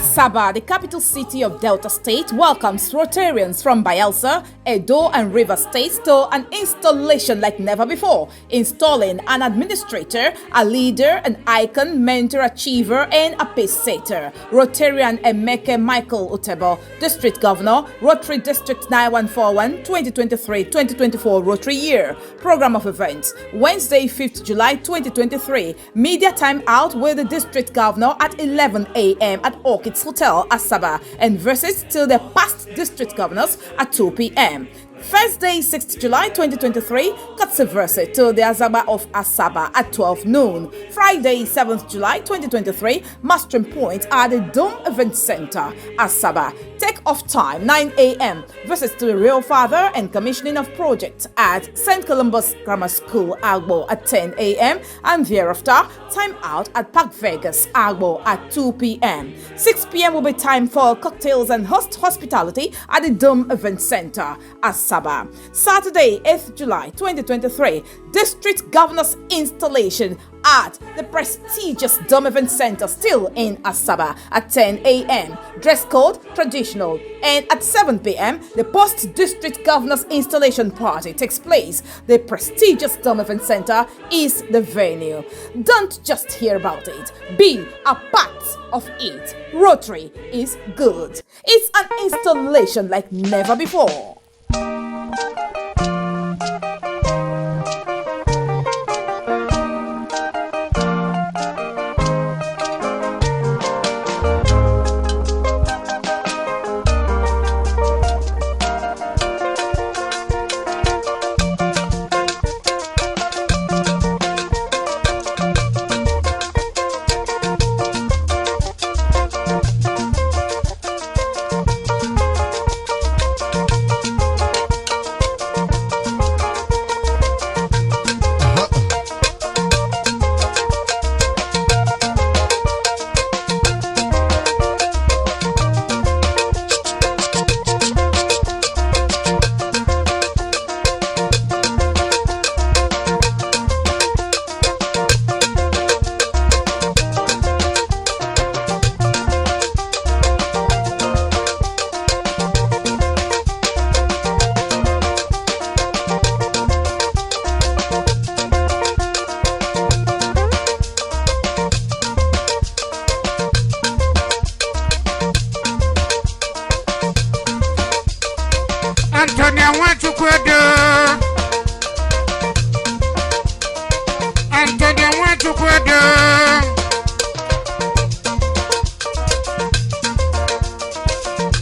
Asaba, the capital city of Delta State, welcomes Rotarians from Bayelsa, Edo, and River States to an installation like never before, installing an administrator, a leader, an icon, mentor, achiever, and a pace setter. Rotarian Emeke Michael Utebo, District Governor, Rotary District 9141, 2023-2024 Rotary Year. Program of events, Wednesday, 5th July 2023. Media time out with the District Governor at 11 a.m. at Orchids Hotel, Asaba, and versus till the past District Governors at 2 p.m. Thursday, 6th July 2023, Katseverse to the Asaba of Asaba at 12 noon. Friday, 7th July 2023, Mastering Point at the Dome Event Center, Asaba. Take off time, 9 a.m. Versus to the Real Father and Commissioning of Projects at St. Columbus Grammar School, Agbo at 10 a.m. and thereafter, time out at Park Vegas, Agbo at 2 p.m. 6 p.m. will be time for cocktails and hospitality at the Dome Event Center, Asaba. Saturday, 8th July 2023, District Governor's installation at the prestigious Dome Event Center, still in Asaba, at 10 a.m. Dress code traditional, and at 7 p.m. the post-district governor's installation party takes place. The prestigious Dome Event Center is the venue. Don't just hear about it, be a part of it. Rotary is good. It's an installation like never before. Antonia want to do. Antonia want to do.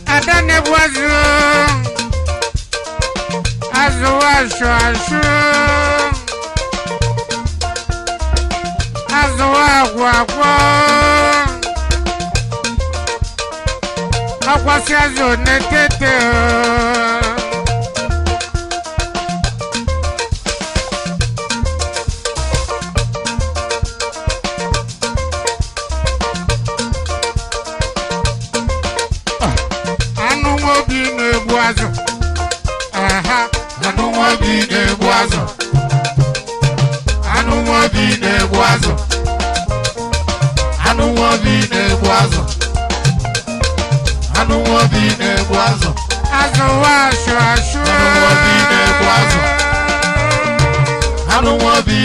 Adane was I don't want to be